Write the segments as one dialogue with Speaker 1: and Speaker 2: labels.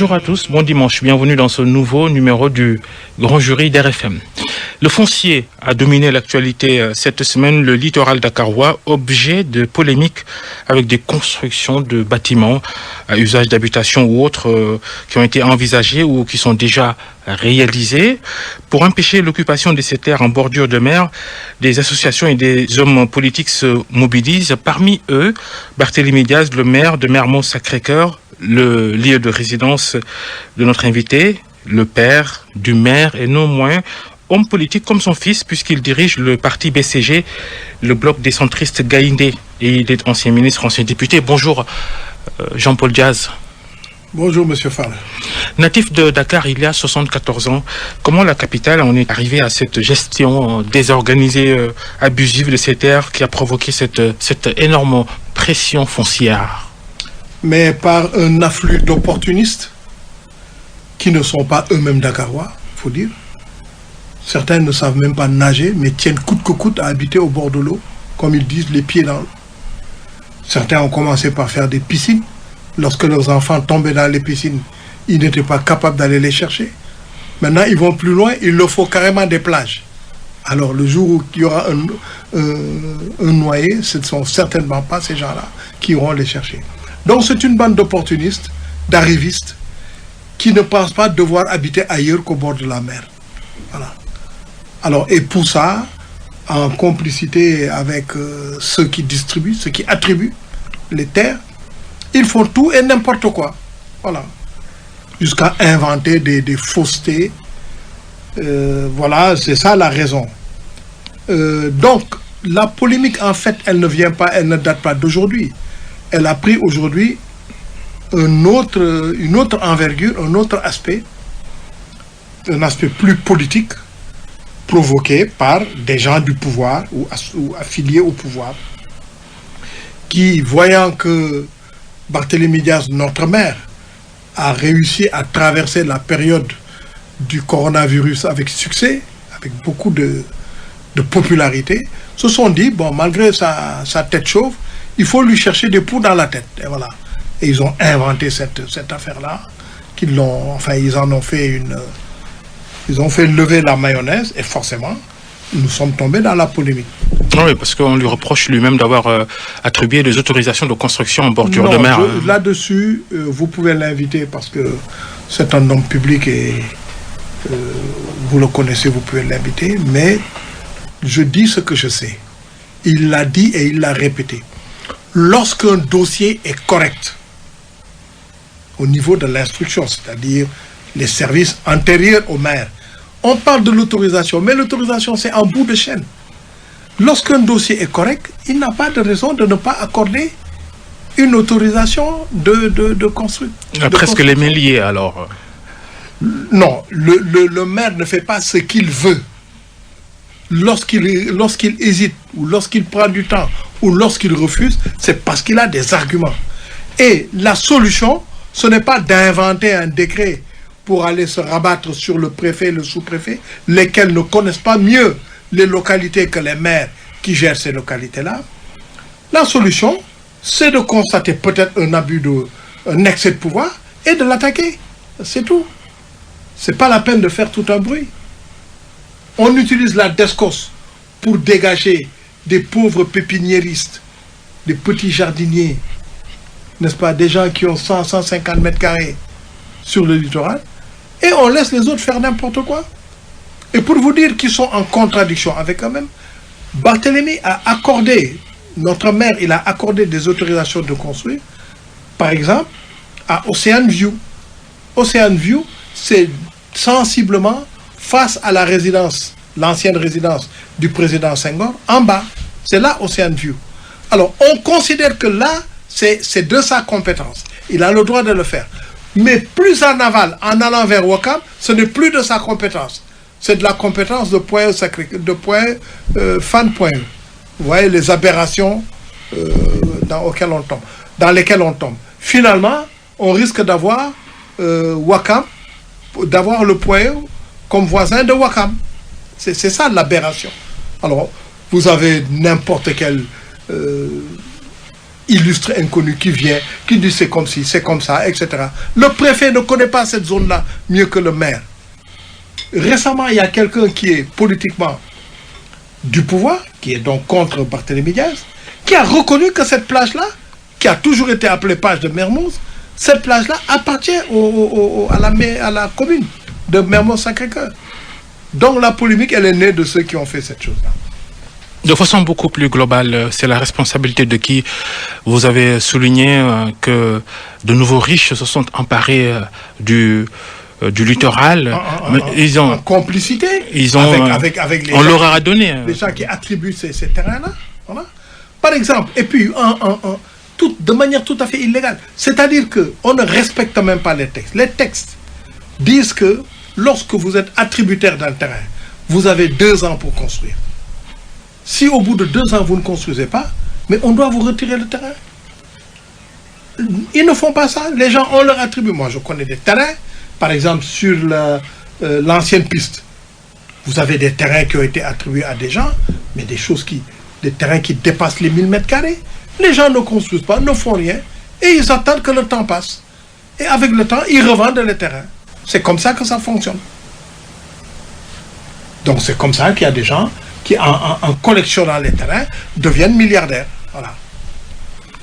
Speaker 1: Bonjour à tous, bon dimanche, bienvenue dans ce nouveau numéro du Grand Jury d'RFM. Le foncier a dominé l'actualité cette semaine, le littoral dakarois, objet de polémiques avec des constructions de bâtiments à usage d'habitation ou autres qui ont été envisagés ou qui sont déjà réalisés. Pour empêcher l'occupation de ces terres en bordure de mer, des associations et des hommes politiques se mobilisent. Parmi eux, Barthélémy Diaz, le maire de Mermoz-Sacré-Cœur, le lieu de résidence de notre invité, le père du maire et non moins homme politique comme son fils puisqu'il dirige le parti BCG, le bloc des centristes Gaïndé, et il est ancien ministre, ancien député. Bonjour Jean-Paul Diaz.
Speaker 2: Bonjour Monsieur Fall.
Speaker 1: Natif de Dakar il y a 74 ans, comment la capitale en est arrivée à cette gestion désorganisée, abusive de ces terres qui a provoqué cette énorme pression foncière?
Speaker 2: Mais par un afflux d'opportunistes qui ne sont pas eux-mêmes dakarois, il faut dire. Certains ne savent même pas nager, mais tiennent coûte que coûte à habiter au bord de l'eau, comme ils disent, les pieds dans l'eau. Certains ont commencé par faire des piscines. Lorsque leurs enfants tombaient dans les piscines, ils n'étaient pas capables d'aller les chercher. Maintenant, ils vont plus loin, il leur faut carrément des plages. Alors, le jour où il y aura un noyé, ce ne sont certainement pas ces gens-là qui iront les chercher. Donc, c'est une bande d'opportunistes, d'arrivistes, qui ne pensent pas devoir habiter ailleurs qu'au bord de la mer. Voilà. Alors, et pour ça, en complicité avec ceux qui distribuent, ceux qui attribuent les terres, ils font tout et n'importe quoi. Voilà. Jusqu'à inventer des faussetés. Voilà, c'est ça la raison. Donc, la polémique, en fait, elle ne date pas d'aujourd'hui. Elle a pris aujourd'hui une autre envergure, un autre aspect, un aspect plus politique, provoqué par des gens du pouvoir ou affiliés au pouvoir, qui, voyant que Barthélémy Diaz, notre maire, a réussi à traverser la période du coronavirus avec succès, avec beaucoup de popularité, se sont dit, bon, malgré sa tête chauve, il faut lui chercher des poux dans la tête. Et voilà. Et ils ont inventé cette affaire-là, ils en ont fait ils ont fait lever la mayonnaise, et forcément, nous sommes tombés dans la polémique.
Speaker 1: Oui, parce qu'on lui reproche lui-même d'avoir attribué des autorisations de construction en bordure de mer.
Speaker 2: Là-dessus, vous pouvez l'inviter parce que c'est un homme public et vous le connaissez, vous pouvez l'inviter, mais je dis ce que je sais. Il l'a dit et il l'a répété. Lorsqu'un dossier est correct, au niveau de l'instruction, c'est-à-dire les services antérieurs au maire, on parle de l'autorisation, mais l'autorisation c'est en bout de chaîne. Lorsqu'un dossier est correct, il n'a pas de raison de ne pas accorder une autorisation de construire.
Speaker 1: Presque les mains liées alors.
Speaker 2: Non, le maire ne fait pas ce qu'il veut. Lorsqu'il hésite, ou lorsqu'il prend du temps, ou lorsqu'il refuse, c'est parce qu'il a des arguments. Et la solution, ce n'est pas d'inventer un décret pour aller se rabattre sur le préfet et le sous-préfet, lesquels ne connaissent pas mieux les localités que les maires qui gèrent ces localités-là. La solution, c'est de constater peut-être un excès de pouvoir et de l'attaquer. C'est tout. C'est pas la peine de faire tout un bruit. On utilise la DESCOS pour dégager des pauvres pépiniéristes, des petits jardiniers, n'est-ce pas, des gens qui ont 100-150 mètres carrés sur le littoral, et on laisse les autres faire n'importe quoi. Et pour vous dire qu'ils sont en contradiction avec eux-mêmes, Barthélémy a accordé, notre maire, il a accordé des autorisations de construire, par exemple, à Ocean View. Ocean View, c'est sensiblement face à la résidence, l'ancienne résidence du président Senghor, en bas. C'est là Ocean View. Alors, on considère que là, c'est de sa compétence. Il a le droit de le faire. Mais plus en aval, en allant vers Ouakam, ce n'est plus de sa compétence. C'est de la compétence de Fan Point. Vous voyez les aberrations dans lesquelles on tombe. Finalement, on risque d'avoir Ouakam, d'avoir le Point comme voisin de Ouakam. C'est ça l'aberration. Alors, vous avez n'importe quel illustre inconnu qui vient, qui dit c'est comme ci, c'est comme ça, etc. Le préfet ne connaît pas cette zone-là mieux que le maire. Récemment, il y a quelqu'un qui est politiquement du pouvoir, qui est donc contre Barthélémy Diaz, qui a reconnu que cette plage-là, qui a toujours été appelée plage de Mermoz, cette plage-là appartient à la commune de Mermoz-Sacré-Cœur. Donc la polémique, elle est née de ceux qui ont fait cette chose-là.
Speaker 1: De façon beaucoup plus globale, c'est la responsabilité de qui? Vous avez souligné que de nouveaux riches se sont emparés du littoral.
Speaker 2: Ils ont en complicité avec les
Speaker 1: on leur a donné.
Speaker 2: Les gens qui attribuent ces terrains-là. Voilà. Par exemple, et puis de manière tout à fait illégale. C'est-à-dire qu'on ne respecte même pas les textes. Les textes disent que lorsque vous êtes attributaire d'un terrain, vous avez 2 ans pour construire. Si au bout de 2 ans, vous ne construisez pas, mais on doit vous retirer le terrain. Ils ne font pas ça. Les gens, on leur attribue. Moi, je connais des terrains, par exemple, sur l'ancienne piste. Vous avez des terrains qui ont été attribués à des gens, mais des terrains qui dépassent les 1000 mètres carrés. Les gens ne construisent pas, ne font rien, et ils attendent que le temps passe. Et avec le temps, ils revendent les terrains. C'est comme ça que ça fonctionne. Donc c'est comme ça qu'il y a des gens qui, en collectionnant les terrains, deviennent milliardaires. Voilà.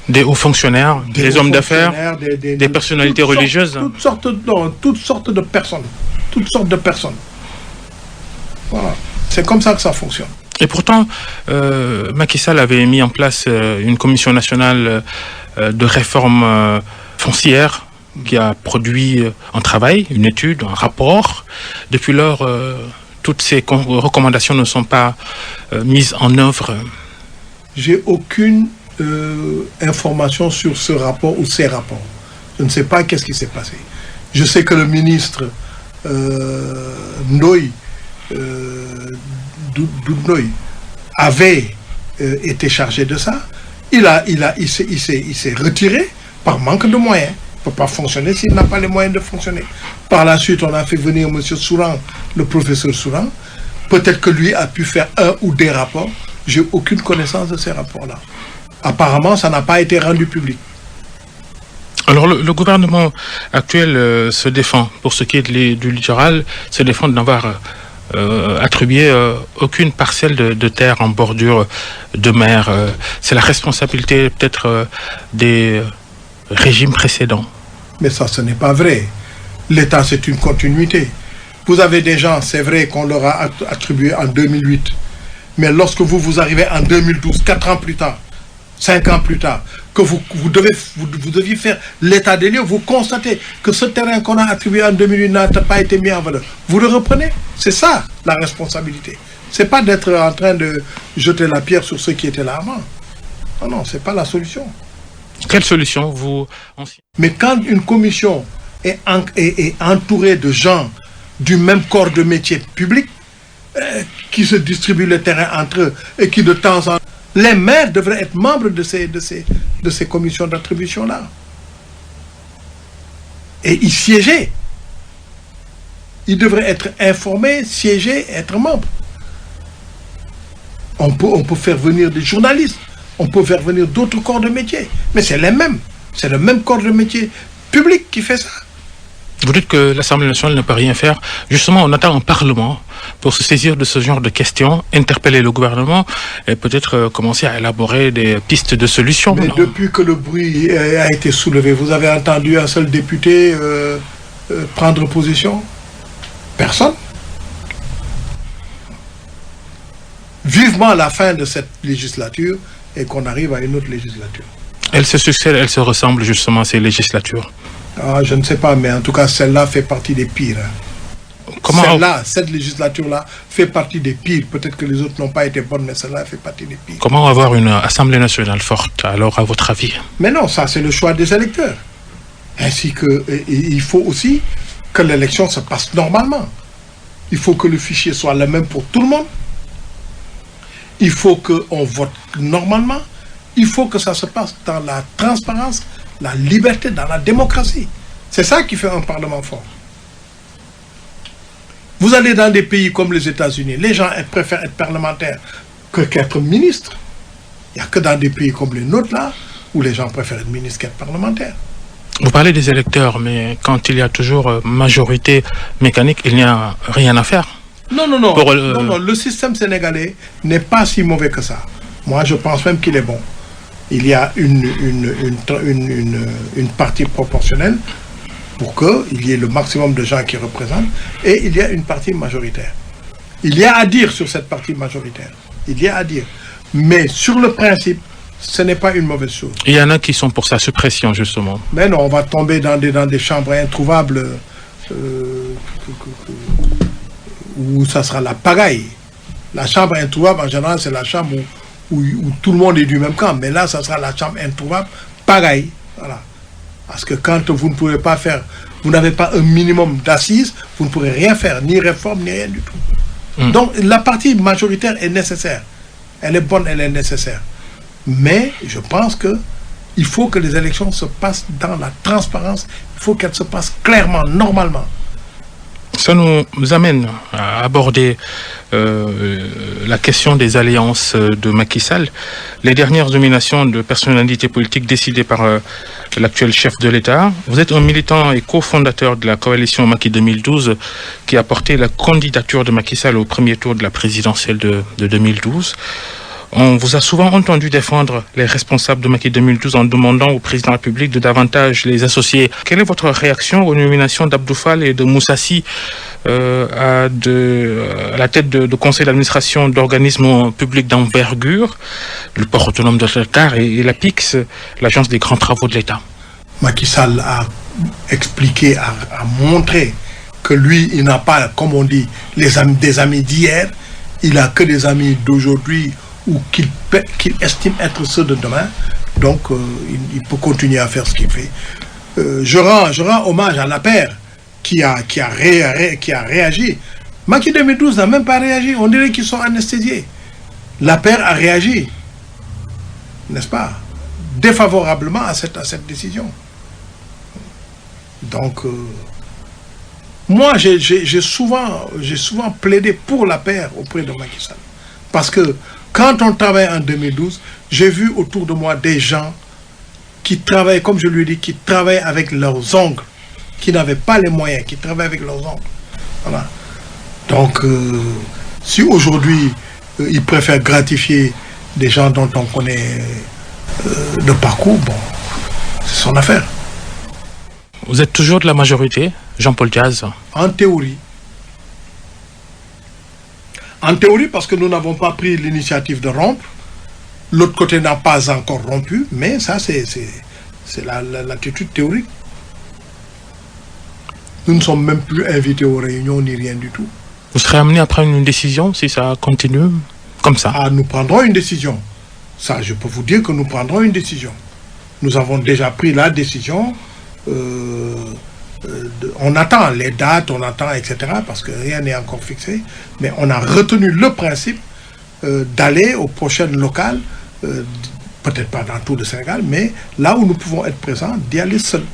Speaker 1: Des hauts fonctionnaires, des hommes d'affaires, des personnalités religieuses.
Speaker 2: Toutes sortes de personnes. Toutes sortes de personnes. Voilà. C'est comme ça que ça fonctionne.
Speaker 1: Et pourtant, Macky Sall avait mis en place une commission nationale de réforme foncière qui a produit un travail, une étude, un rapport. Depuis lors, toutes ces recommandations ne sont pas mises en œuvre.
Speaker 2: J'ai aucune information sur ce rapport ou ces rapports. Je ne sais pas qu'est-ce qui s'est passé. Je sais que le ministre Ndoye avait été chargé de ça. Il s'est retiré par manque de moyens. Il ne peut pas fonctionner s'il n'a pas les moyens de fonctionner. Par la suite, on a fait venir M. Souran, le professeur Souran. Peut-être que lui a pu faire 1 ou 2 rapports. J'ai aucune connaissance de ces rapports-là. Apparemment, ça n'a pas été rendu public.
Speaker 1: Alors le gouvernement actuel se défend, pour ce qui est du littoral, se défend de n'avoir attribué aucune parcelle de terre en bordure de mer. C'est la responsabilité peut-être des régimes précédents.
Speaker 2: Mais ça, ce n'est pas vrai. L'État, c'est une continuité. Vous avez des gens, c'est vrai qu'on leur a attribué en 2008. Mais lorsque vous arrivez en 2012, 4 ans plus tard, 5 ans plus tard, que vous deviez faire l'état des lieux, vous constatez que ce terrain qu'on a attribué en 2008 n'a pas été mis en valeur. Vous le reprenez. C'est ça, la responsabilité. Ce n'est pas d'être en train de jeter la pierre sur ceux qui étaient là avant. Non, non, ce n'est pas la solution.
Speaker 1: Quelle solution vous...
Speaker 2: Mais quand une commission est entourée de gens du même corps de métier public, qui se distribuent le terrain entre eux et qui de temps en temps... Les maires devraient être membres de ces commissions d'attribution-là. Et y siéger. Ils devraient être informés, siéger, être membres. On peut faire venir des journalistes, on peut faire venir d'autres corps de métier. Mais c'est les mêmes. C'est le même corps de métier public qui fait ça.
Speaker 1: Vous dites que l'Assemblée nationale ne peut rien faire. Justement, on attend un Parlement pour se saisir de ce genre de questions, interpeller le gouvernement et peut-être commencer à élaborer des pistes de solutions.
Speaker 2: Mais depuis que le bruit a été soulevé, vous avez entendu un seul député prendre position? Personne. Vivement la fin de cette législature et qu'on arrive à une autre législature.
Speaker 1: Elles se succèdent, elles se ressemblent justement, ces législatures.
Speaker 2: Ah, je ne sais pas, mais en tout cas, celle-là fait partie des pires. Cette législature-là fait partie des pires. Peut-être que les autres n'ont pas été bonnes, mais celle-là fait partie des pires.
Speaker 1: Comment avoir une Assemblée nationale forte, alors, à votre avis?
Speaker 2: Mais non, ça, c'est le choix des électeurs. Ainsi que, il faut aussi que l'élection se passe normalement. Il faut que le fichier soit le même pour tout le monde. Il faut qu'on vote normalement. Il faut que ça se passe dans la transparence, la liberté, dans la démocratie. C'est ça qui fait un Parlement fort. Vous allez dans des pays comme les États-Unis, les gens préfèrent être parlementaires qu'être ministres. Il n'y a que dans des pays comme les nôtres, là, où les gens préfèrent être ministre qu'être parlementaire.
Speaker 1: Vous parlez des électeurs, mais quand il y a toujours majorité mécanique, il n'y a rien à faire.
Speaker 2: Non, le système sénégalais n'est pas si mauvais que ça. Moi, je pense même qu'il est bon. Il y a une partie proportionnelle pour qu'il y ait le maximum de gens qui représentent, et il y a une partie majoritaire. Il y a à dire sur cette partie majoritaire. Il y a à dire. Mais sur le principe, ce n'est pas une mauvaise chose.
Speaker 1: Il y en a qui sont pour sa suppression, justement.
Speaker 2: Mais non, on va tomber dans des chambres introuvables où ça sera la pagaille. La chambre introuvable, en général, c'est la chambre où tout le monde est du même camp. Mais là, ça sera la chambre introuvable, pagaille. Voilà. Parce que quand vous ne pouvez pas faire, vous n'avez pas un minimum d'assises, vous ne pourrez rien faire, ni réforme, ni rien du tout. Donc, la partie majoritaire est nécessaire. Elle est bonne, elle est nécessaire. Mais je pense qu'il faut que les élections se passent dans la transparence. Il faut qu'elles se passent clairement, normalement.
Speaker 1: Ça nous amène à aborder la question des alliances de Macky Sall. Les dernières nominations de personnalités politiques décidées par l'actuel chef de l'État. Vous êtes un militant et cofondateur de la coalition Macky 2012 qui a porté la candidature de Macky Sall au premier tour de la présidentielle de 2012. On vous a souvent entendu défendre les responsables de Macky 2012 en demandant au président de la République de davantage les associer. Quelle est votre réaction aux nominations d'Abdou Fall et de Moussassi à la tête de conseil d'administration d'organismes publics d'envergure, le port autonome de Dakar et la PIX, l'agence des grands travaux de l'État?
Speaker 2: Macky Sall a expliqué, a montré que lui, il n'a pas, comme on dit, des amis d'hier, il n'a que des amis d'aujourd'hui, ou qu'il estime être ceux de demain. Donc, il peut continuer à faire ce qu'il fait. Je rends hommage à l'APR qui a réagi. Macky 2012 n'a même pas réagi. On dirait qu'ils sont anesthésiés. L'APR a réagi, n'est-ce pas, défavorablement à cette décision. Donc, moi, j'ai souvent plaidé pour l'APR auprès de Macky Sall. Parce que quand on travaille en 2012, j'ai vu autour de moi des gens qui travaillent, comme je lui ai dit, qui travaillent avec leurs ongles, qui n'avaient pas les moyens, qui travaillent avec leurs ongles. Voilà. Donc, si aujourd'hui, ils préfèrent gratifier des gens dont on connaît le parcours, bon, c'est son affaire.
Speaker 1: Vous êtes toujours de la majorité, Jean-Paul Diaz?
Speaker 2: En théorie. En théorie, parce que nous n'avons pas pris l'initiative de rompre. L'autre côté n'a pas encore rompu, mais ça, c'est l'attitude théorique. Nous ne sommes même plus invités aux réunions ni rien du tout.
Speaker 1: Vous serez amené à prendre une décision si ça continue comme ça?
Speaker 2: Ah, nous prendrons une décision. Ça, je peux vous dire que nous prendrons une décision. Nous avons déjà pris la décision. On attend les dates, on attend, etc., parce que rien n'est encore fixé. Mais on a retenu le principe d'aller aux prochaines locales, peut-être pas dans tout le Sénégal, mais là où nous pouvons être présents, d'y aller seul,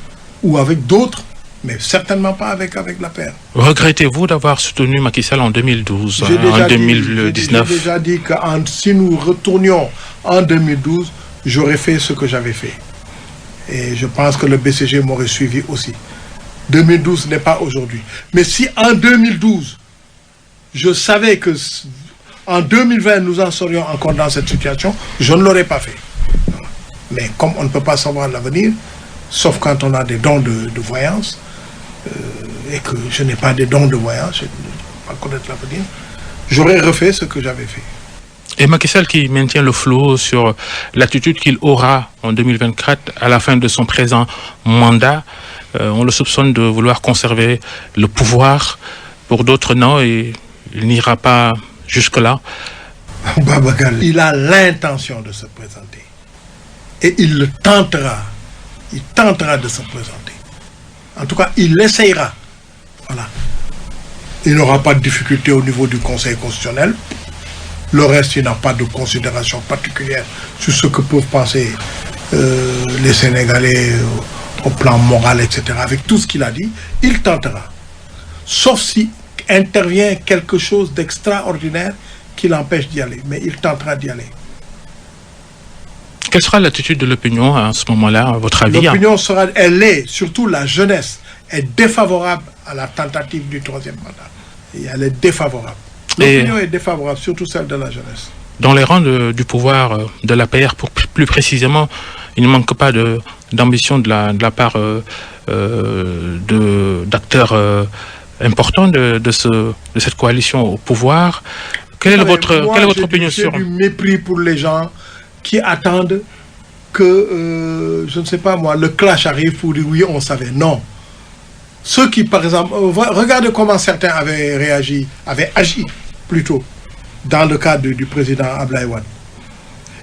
Speaker 2: ou avec d'autres, mais certainement pas avec la paire.
Speaker 1: Regrettez-vous d'avoir soutenu Macky Sall en 2012, en 2019?
Speaker 2: J'ai déjà dit que si nous retournions en 2012, j'aurais fait ce que j'avais fait. Et je pense que le BCG m'aurait suivi aussi. 2012 n'est pas aujourd'hui. Mais si en 2012, je savais que en 2020, nous en serions encore dans cette situation, je ne l'aurais pas fait. Mais comme on ne peut pas savoir l'avenir, sauf quand on a des dons de voyance, et que je n'ai pas des dons de voyance, je ne peux pas connaître l'avenir, j'aurais refait ce que j'avais fait.
Speaker 1: Et Macky Sall qui maintient le flou sur l'attitude qu'il aura en 2024 à la fin de son présent mandat, on le soupçonne de vouloir conserver le pouvoir. Pour d'autres, non, et il n'ira pas jusque-là.
Speaker 2: Babacar, il a l'intention de se présenter. Et il le tentera. Il tentera de se présenter. En tout cas, il essayera. Voilà. Il n'aura pas de difficulté au niveau du Conseil constitutionnel. Le reste, il n'a pas de considération particulière sur ce que peuvent penser les Sénégalais au plan moral, etc. Avec tout ce qu'il a dit, il tentera. Sauf si intervient quelque chose d'extraordinaire qui l'empêche d'y aller. Mais il tentera d'y aller.
Speaker 1: Quelle sera l'attitude de l'opinion à ce moment-là, à votre avis?
Speaker 2: L'opinion sera, elle est, surtout la jeunesse, est défavorable à la tentative du troisième mandat. Et elle est défavorable. L'opinion est défavorable, surtout celle de la jeunesse.
Speaker 1: Dans les rangs du pouvoir de l'APR, plus précisément, il ne manque pas d'ambition de la part d'acteurs importants de cette coalition au pouvoir. Quelle est votre opinion sur...
Speaker 2: J'ai du mépris pour les gens qui attendent que, je ne sais pas moi, le clash arrive pour dire oui, on savait. Non. Ceux qui, par exemple, regardez comment certains avaient agi plutôt, dans le cas du président Abdoulaye Wade.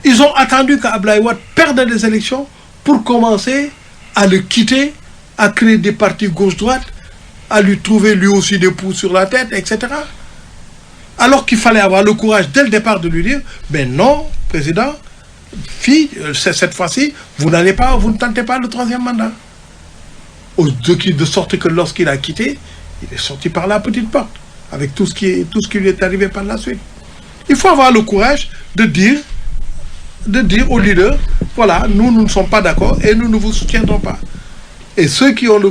Speaker 2: Ils ont attendu qu'Abdoulaye Wade perde les élections pour commencer à le quitter, à créer des partis gauche-droite, à lui trouver lui aussi des poux sur la tête, etc. Alors qu'il fallait avoir le courage dès le départ de lui dire, mais non, président, cette fois-ci, vous ne tentez pas le troisième mandat. De sorte que lorsqu'il a quitté, il est sorti par la petite porte, avec tout ce qui lui est arrivé par la suite. Il faut avoir le courage de dire aux leaders, voilà, nous ne sommes pas d'accord et nous ne vous soutiendrons pas. Et ceux qui ont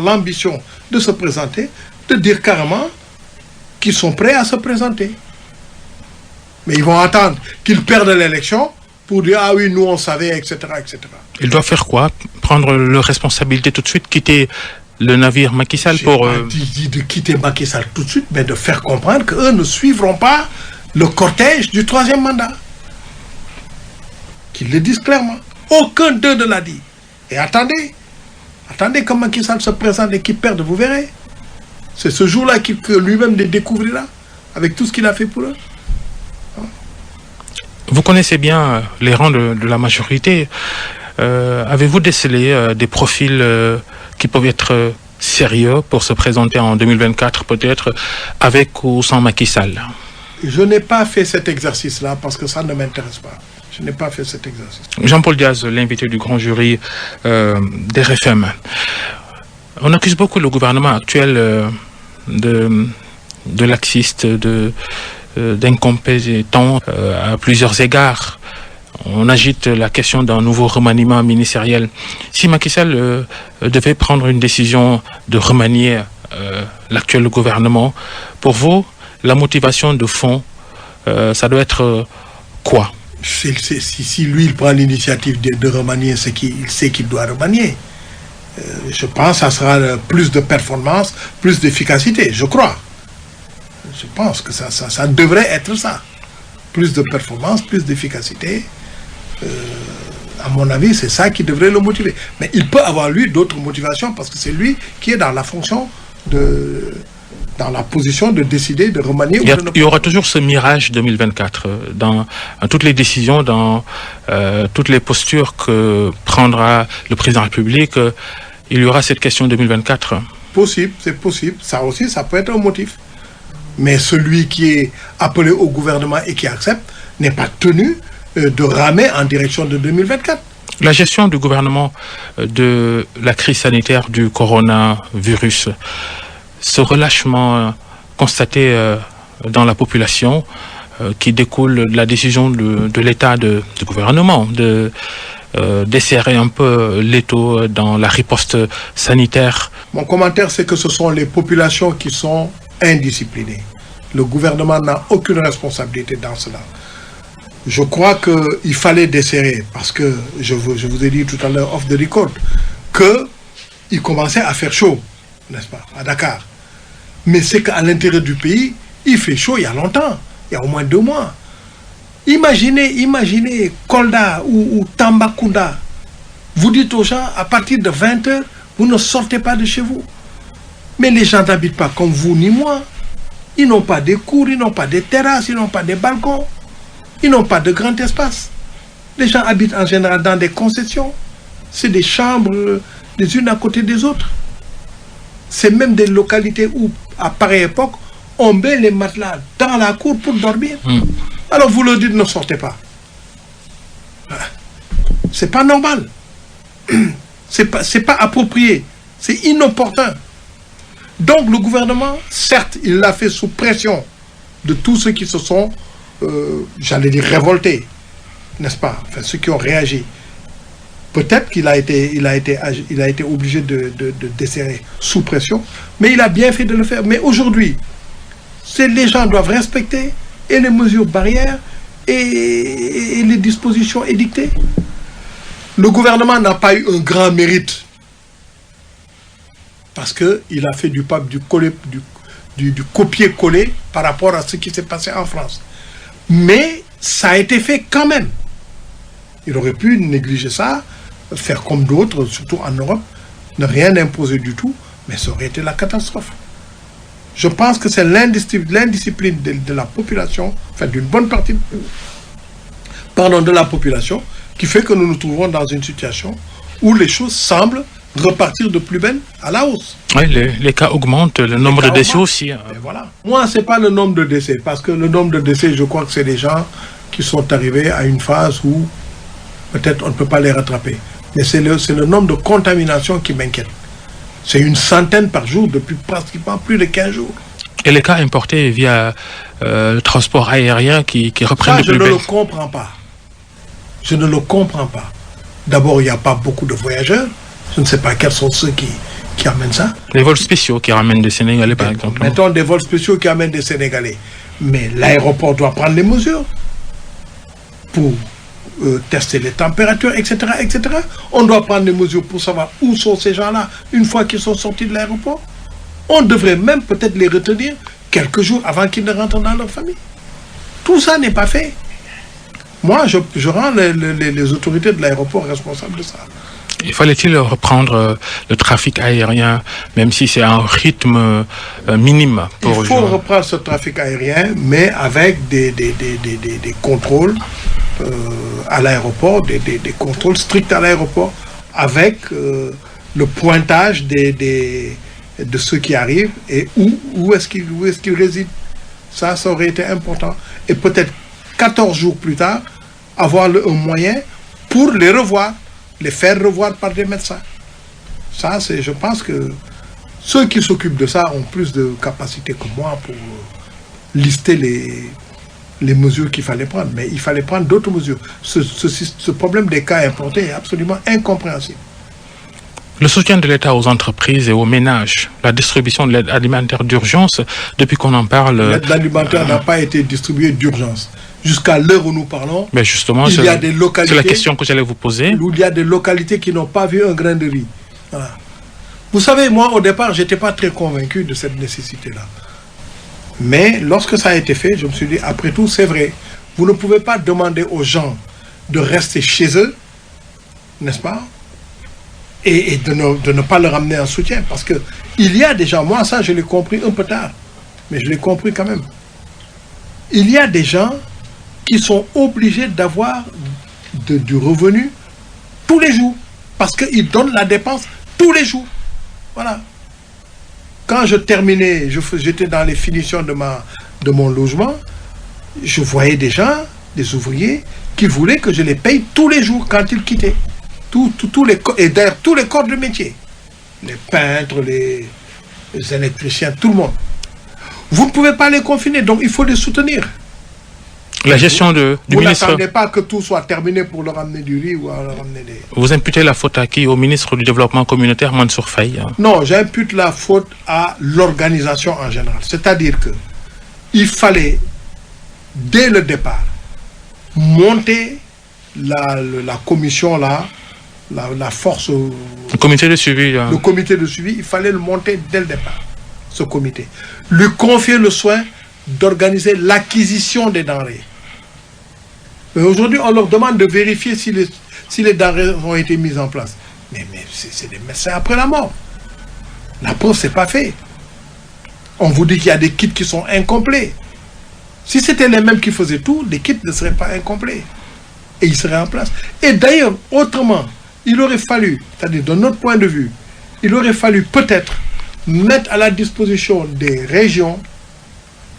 Speaker 2: l'ambition de se présenter, de dire carrément qu'ils sont prêts à se présenter. Mais ils vont attendre qu'ils perdent l'élection pour dire, ah oui, nous on savait, etc., etc.
Speaker 1: Ils doivent faire quoi? Prendre leurs responsabilités tout de suite, quitter le navire Macky Sall pour...
Speaker 2: dit de quitter Macky Sall tout de suite, mais de faire comprendre qu'eux ne suivront pas le cortège du troisième mandat. Qu'ils le disent clairement. Aucun d'eux ne l'a dit. Et attendez que Macky Sall se présente et qu'il perde, vous verrez. C'est ce jour-là que lui-même les découvrira, avec tout ce qu'il a fait pour eux.
Speaker 1: Vous connaissez bien les rangs de la majorité. Avez-vous décelé des profils qui peuvent être sérieux pour se présenter en 2024, peut-être avec ou sans Macky Sall?
Speaker 2: Je n'ai pas fait cet exercice-là parce que ça ne m'intéresse pas. Je n'ai pas fait cet exercice.
Speaker 1: Jean-Paul Diaz, l'invité du grand jury d'RFM. On accuse beaucoup le gouvernement actuel de laxiste, d'incompétent à plusieurs égards. On agite la question d'un nouveau remaniement ministériel. Si Macky Sall devait prendre une décision de remanier l'actuel gouvernement, pour vous, la motivation de fond, ça doit être quoi?
Speaker 2: Si lui, il prend l'initiative de remanier ce qu'il sait qu'il doit remanier, je pense que ça sera plus de performance, plus d'efficacité, je crois. Je pense que ça devrait être ça. Plus de performance, plus d'efficacité. À mon avis, c'est ça qui devrait le motiver. Mais il peut avoir, lui, d'autres motivations parce que c'est lui qui est dans la fonction dans la position de décider de remanier.
Speaker 1: Il y aura toujours ce mirage 2024 dans toutes les décisions, dans toutes les postures que prendra le président de la République. Il y aura cette question 2024.
Speaker 2: Possible, c'est possible. Ça aussi, ça peut être un motif. Mais celui qui est appelé au gouvernement et qui accepte n'est pas tenu de ramer en direction de 2024.
Speaker 1: La gestion du gouvernement de la crise sanitaire du coronavirus, ce relâchement constaté dans la population qui découle de la décision de l'État du gouvernement de desserrer un peu l'étau dans la riposte sanitaire.
Speaker 2: Mon commentaire, c'est que ce sont les populations qui sont indisciplinées. Le gouvernement n'a aucune responsabilité dans cela. Je crois qu'il fallait desserrer, parce que je vous ai dit tout à l'heure, off the record, qu'il commençait à faire chaud, n'est-ce pas, à Dakar. Mais c'est qu'à l'intérieur du pays, il fait chaud il y a longtemps, il y a au moins 2 mois. Imaginez Kolda ou Tambacounda. Vous dites aux gens, à partir de 20h, vous ne sortez pas de chez vous. Mais les gens n'habitent pas comme vous ni moi. Ils n'ont pas de cours, ils n'ont pas de terrasses, ils n'ont pas de balcons. Ils n'ont pas de grand espace. Les gens habitent en général dans des concessions. C'est des chambres les unes à côté des autres. C'est même des localités où, à pareille époque, on met les matelas dans la cour pour dormir. Alors vous leur dites ne sortez pas. C'est pas normal. C'est pas approprié. C'est inopportun. Donc le gouvernement, certes, il l'a fait sous pression de tous ceux qui se sont, j'allais dire, révoltés. n'est-ce pas, enfin, ceux qui ont réagi, peut-être qu'il a été obligé de desserrer sous pression, mais il a bien fait de le faire. Mais aujourd'hui, les gens doivent respecter et les mesures barrières et les dispositions édictées. Le gouvernement n'a pas eu un grand mérite parce qu'il a fait du copier-coller par rapport à ce qui s'est passé en France. Mais ça a été fait quand même. Il aurait pu négliger ça, faire comme d'autres, surtout en Europe, ne rien imposer du tout, mais ça aurait été la catastrophe. Je pense que c'est l'indiscipline de la population, enfin d'une bonne partie de la population, qui fait que nous nous trouvons dans une situation où les choses semblent repartir de plus belle à la hausse.
Speaker 1: Oui, les cas augmentent, le nombre de décès aussi.
Speaker 2: Et voilà. Moi, ce n'est pas le nombre de décès, parce que le nombre de décès, je crois que c'est des gens qui sont arrivés à une phase où peut-être on ne peut pas les rattraper. Mais c'est le nombre de contaminations qui m'inquiète. C'est une centaine par jour depuis pratiquement plus de 15 jours.
Speaker 1: Et les cas importés via le transport aérien qui reprennent de plus belle.
Speaker 2: Je ne le comprends pas. Je ne le comprends pas. D'abord, il n'y a pas beaucoup de voyageurs. Je ne sais pas quels sont ceux qui amènent ça.
Speaker 1: Les vols spéciaux qui ramènent des Sénégalais, par exemple.
Speaker 2: Mettons des vols spéciaux qui amènent des Sénégalais. Mais l'aéroport doit prendre les mesures pour tester les températures, etc., etc. On doit prendre des mesures pour savoir où sont ces gens-là une fois qu'ils sont sortis de l'aéroport. On devrait même peut-être les retenir quelques jours avant qu'ils ne rentrent dans leur famille. Tout ça n'est pas fait. Moi, je rends les autorités de l'aéroport responsables de ça.
Speaker 1: Il fallait-il reprendre le trafic aérien, même si c'est un rythme minime pour
Speaker 2: Il faut reprendre ce trafic aérien, mais avec des contrôles à l'aéroport, des contrôles stricts à l'aéroport, avec le pointage de ceux qui arrivent et où est-ce qu'ils résident. Ça aurait été important. Et peut-être 14 jours plus tard, avoir un moyen pour les revoir, les faire revoir par des médecins. Ça, je pense que ceux qui s'occupent de ça ont plus de capacité que moi pour lister les mesures qu'il fallait prendre. Mais il fallait prendre d'autres mesures. Ce problème des cas importés est absolument incompréhensible.
Speaker 1: Le soutien de l'État aux entreprises et aux ménages, la distribution de l'aide alimentaire d'urgence, depuis qu'on en parle...
Speaker 2: L'aide alimentaire n'a pas été distribuée d'urgence. Jusqu'à l'heure où nous parlons,
Speaker 1: mais justement,
Speaker 2: il y a des localités...
Speaker 1: C'est la question que j'allais vous poser.
Speaker 2: Où il y a des localités qui n'ont pas vu un grain de riz. Voilà. Vous savez, moi, au départ, je n'étais pas très convaincu de cette nécessité-là. Mais lorsque ça a été fait, je me suis dit, après tout, c'est vrai. Vous ne pouvez pas demander aux gens de rester chez eux, n'est-ce pas, et de ne pas leur amener un soutien. Parce qu'il y a des gens, moi ça je l'ai compris un peu tard, mais je l'ai compris quand même. Il y a des gens qui sont obligés d'avoir du revenu tous les jours. Parce qu'ils donnent la dépense tous les jours. Voilà. Quand je terminais, j'étais dans les finitions de mon logement, je voyais des gens, des ouvriers, qui voulaient que je les paye tous les jours quand ils quittaient. Et d'ailleurs, tous les corps de métier. Les peintres, les électriciens, tout le monde. Vous ne pouvez pas les confiner, donc il faut les soutenir.
Speaker 1: La gestion du ministre...
Speaker 2: Vous n'attendez pas que tout soit terminé pour leur amener du riz ou leur amener des...
Speaker 1: Vous imputez la faute à qui? Au ministre du Développement communautaire, Mansour Faye?
Speaker 2: Non, j'impute la faute à l'organisation en général. C'est-à-dire que il fallait, dès le départ, monter la commission là, la force...
Speaker 1: Le comité de suivi.
Speaker 2: Le comité de suivi, il fallait le monter dès le départ, ce comité. Lui confier le soin d'organiser l'acquisition des denrées. Mais aujourd'hui, on leur demande de vérifier si les denrées ont été mises en place. Mais c'est des médecins après la mort. La preuve, c'est pas fait. On vous dit qu'il y a des kits qui sont incomplets. Si c'était les mêmes qui faisaient tout, les kits ne seraient pas incomplets. Et ils seraient en place. Et d'ailleurs, autrement, il aurait fallu, c'est-à-dire de notre point de vue, il aurait fallu peut-être mettre à la disposition des régions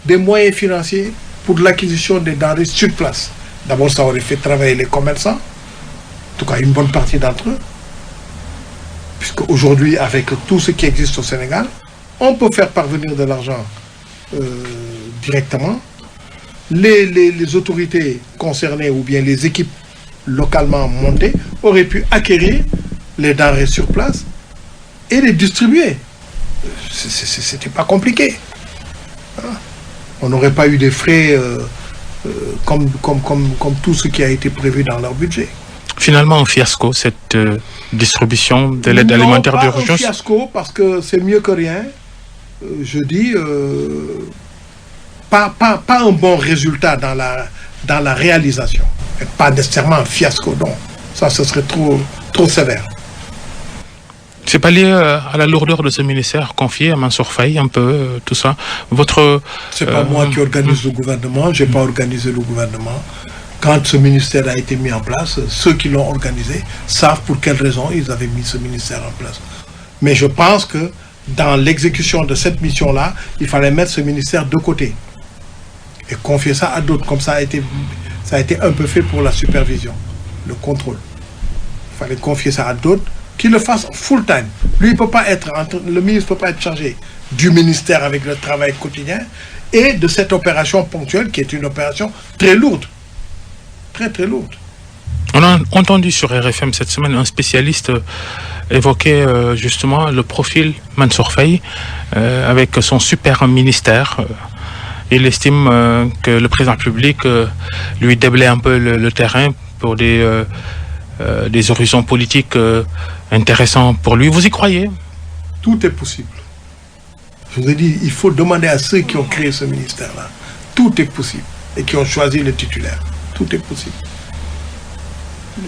Speaker 2: des moyens financiers pour l'acquisition des denrées sur place. D'abord, ça aurait fait travailler les commerçants, en tout cas une bonne partie d'entre eux, puisque aujourd'hui, avec tout ce qui existe au Sénégal, on peut faire parvenir de l'argent directement. Les autorités concernées ou bien les équipes localement montés auraient pu acquérir les denrées sur place et les distribuer. C'était pas compliqué. On n'aurait pas eu des frais comme tout ce qui a été prévu dans leur budget.
Speaker 1: Finalement, un fiasco, cette distribution de l'aide alimentaire d'urgence.
Speaker 2: Non, pas un fiasco, parce que c'est mieux que rien. Je dis, pas un bon résultat dans la réalisation. Et pas nécessairement un fiasco, non. Ça, ce serait trop sévère.
Speaker 1: C'est pas lié à la lourdeur de ce ministère confié à Mansour Faye, un peu, tout ça.
Speaker 2: C'est pas moi qui organise le gouvernement, j'ai pas organisé le gouvernement. Quand ce ministère a été mis en place, ceux qui l'ont organisé savent pour quelles raisons ils avaient mis ce ministère en place. Mais je pense que dans l'exécution de cette mission-là, il fallait mettre ce ministère de côté et confier ça à d'autres, comme ça a été un peu fait pour la supervision, le contrôle. Il fallait confier ça à d'autres qui le fassent full-time. Lui, le ministre ne peut pas être chargé du ministère avec le travail quotidien et de cette opération ponctuelle qui est une opération très lourde. Très, très lourde.
Speaker 1: On a entendu sur RFM cette semaine un spécialiste évoquer justement le profil Mansour Faye avec son super ministère. Il estime que le président public lui déblaye un peu le terrain pour des horizons politiques intéressants pour lui. Vous y croyez?
Speaker 2: Tout est possible. Je vous ai dit, il faut demander à ceux qui ont créé ce ministère-là. Tout est possible. Et qui ont choisi le titulaire. Tout est possible.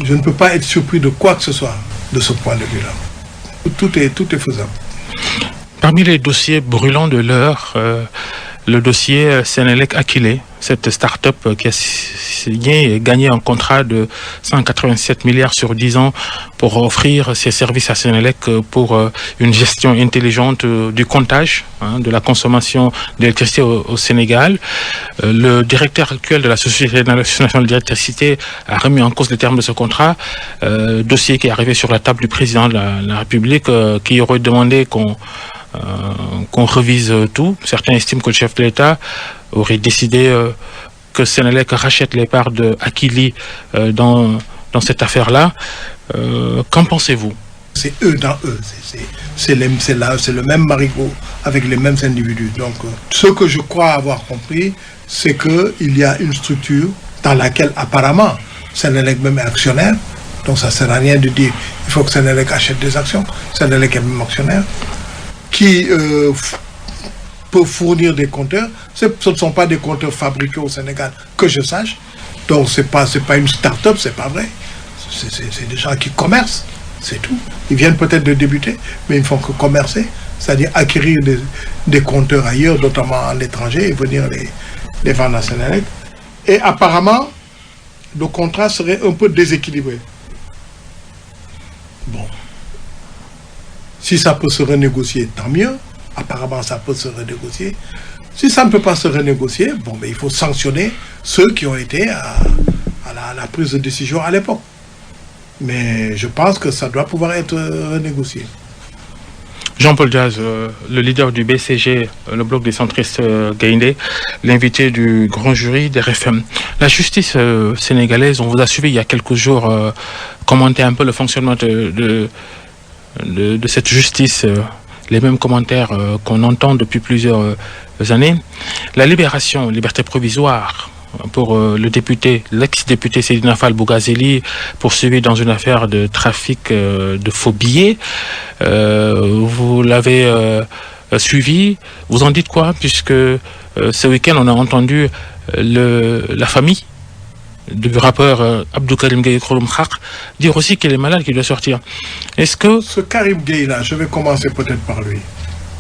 Speaker 2: Je ne peux pas être surpris de quoi que ce soit de ce point de vue-là. Tout est faisable.
Speaker 1: Parmi les dossiers brûlants de l'heure, le dossier Senelec Akile, cette start-up qui a signé et gagné un contrat de 187 milliards sur 10 ans pour offrir ses services à Senelec pour une gestion intelligente du comptage, de la consommation d'électricité au Sénégal. Le directeur actuel de la Société nationale d'électricité a remis en cause les termes de ce contrat, dossier qui est arrivé sur la table du président de la République qui aurait demandé qu'on revise tout. Certains estiment que le chef de l'État aurait décidé que Senelec rachète les parts de Akili dans cette affaire-là. Qu'en pensez-vous?
Speaker 2: C'est eux dans eux. C'est le même marigot avec les mêmes individus. Donc, ce que je crois avoir compris, c'est qu'il y a une structure dans laquelle apparemment Senelec même est actionnaire. Donc, ça ne sert à rien de dire il faut que Senelec achète des actions. Senelec est même actionnaire. Qui peut fournir des compteurs. Ce ne sont pas des compteurs fabriqués au Sénégal, que je sache. Donc, ce n'est pas une start-up, ce n'est pas vrai. C'est des gens qui commercent, c'est tout. Ils viennent peut-être de débuter, mais ils ne font que commercer, c'est-à-dire acquérir des compteurs ailleurs, notamment à l'étranger, et venir les vendre à Senelec. Et apparemment, le contrat serait un peu déséquilibré. Bon. Si ça peut se renégocier, tant mieux. Apparemment, ça peut se renégocier. Si ça ne peut pas se renégocier, bon, mais il faut sanctionner ceux qui ont été à la prise de décision à l'époque. Mais je pense que ça doit pouvoir être renégocié.
Speaker 1: Jean-Paul Diaz, le leader du BCG, le bloc des centristes Gaïndé, l'invité du grand jury des RFM. La justice sénégalaise, on vous a suivi il y a quelques jours commenter un peu le fonctionnement de cette justice, les mêmes commentaires qu'on entend depuis plusieurs années. La liberté provisoire pour le député, l'ex-député Seydina Fall Bougazeli, poursuivi dans une affaire de trafic de faux billets. Vous l'avez suivi. Vous en dites quoi? Puisque ce week-end, on a entendu la famille du rappeur Abdou Karim Gueye Khouroum Khak dire aussi qu'il est malade, qu'il doit sortir. Est-ce que...
Speaker 2: Ce Karim Gueye-là, je vais commencer peut-être par lui.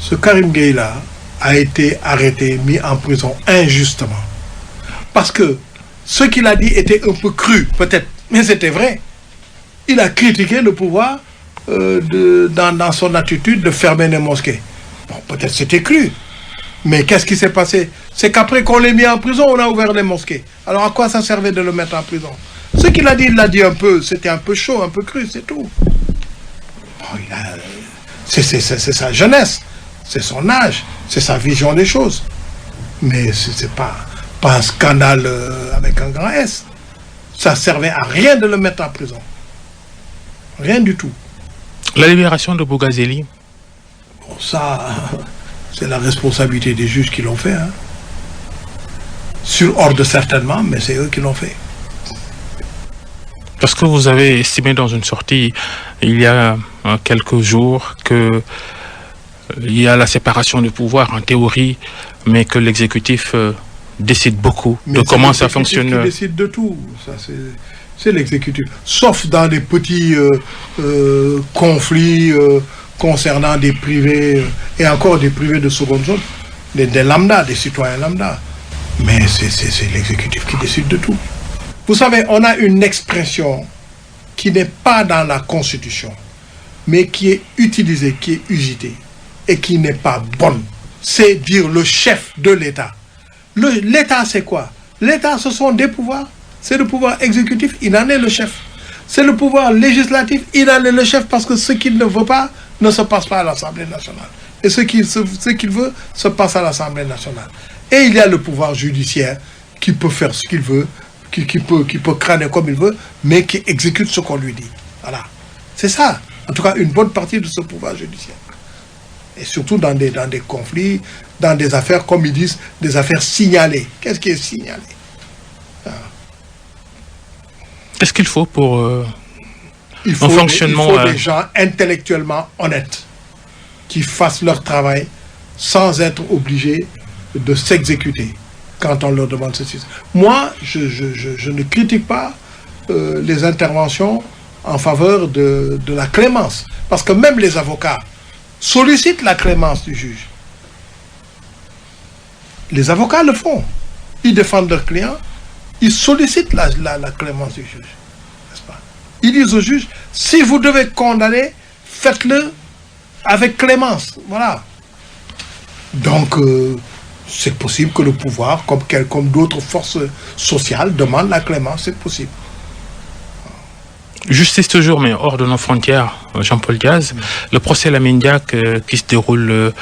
Speaker 2: Ce Karim Gueye-là a été arrêté, mis en prison injustement. Parce que ce qu'il a dit était un peu cru, peut-être, mais c'était vrai. Il a critiqué le pouvoir dans son attitude de fermer les mosquées. Bon, peut-être c'était cru. Mais qu'est-ce qui s'est passé? C'est qu'après qu'on l'ait mis en prison, on a ouvert les mosquées. Alors à quoi ça servait de le mettre en prison? Ce qu'il a dit, il l'a dit un peu, c'était un peu chaud, un peu cru, c'est tout. Bon, c'est sa jeunesse, c'est son âge, c'est sa vision des choses. Mais c'est pas un scandale avec un grand S. Ça servait à rien de le mettre en prison. Rien du tout.
Speaker 1: La libération de Bougazeli?
Speaker 2: Bon, ça, c'est la responsabilité des juges qui l'ont fait. Hein. Sur ordre certainement, mais c'est eux qui l'ont fait.
Speaker 1: Parce que vous avez estimé dans une sortie il y a quelques jours que il y a la séparation du pouvoir en théorie, mais que l'exécutif décide beaucoup de comment ça fonctionne.
Speaker 2: Qui décide de tout. Ça, c'est l'exécutif. Sauf dans des petits conflits concernant des privés et encore des privés de seconde zone, des lambda, des citoyens lambda. Mais c'est l'exécutif qui décide de tout. Vous savez, on a une expression qui n'est pas dans la Constitution, mais qui est utilisée, qui est usitée, et qui n'est pas bonne. C'est dire le chef de l'État. L'État, c'est quoi? L'État, ce sont des pouvoirs. C'est le pouvoir exécutif, il en est le chef. C'est le pouvoir législatif, il en est le chef parce que ce qu'il ne veut pas ne se passe pas à l'Assemblée nationale. Et ce qu'il veut se passe à l'Assemblée nationale. Et il y a le pouvoir judiciaire qui peut faire ce qu'il veut, qui peut crâner comme il veut, mais qui exécute ce qu'on lui dit. Voilà. C'est ça. En tout cas, une bonne partie de ce pouvoir judiciaire. Et surtout dans des conflits, dans des affaires, comme ils disent, des affaires signalées. Qu'est-ce qui est signalé?
Speaker 1: Qu'est-ce qu'il faut pour
Speaker 2: un fonctionnement? Il faut des gens intellectuellement honnêtes qui fassent leur travail sans être obligés de s'exécuter quand on leur demande ceci. Moi, je ne critique pas les interventions en faveur de la clémence. Parce que même les avocats sollicitent la clémence du juge. Les avocats le font. Ils défendent leurs clients, ils sollicitent la clémence du juge. N'est-ce pas? Ils disent au juge, si vous devez condamner, faites-le avec clémence. Voilà. Donc, c'est possible que le pouvoir, comme d'autres forces sociales, demande la clémence, c'est possible.
Speaker 1: Justice toujours, mais hors de nos frontières, Jean-Paul Diaz. Le procès Lamine Diack qui se déroule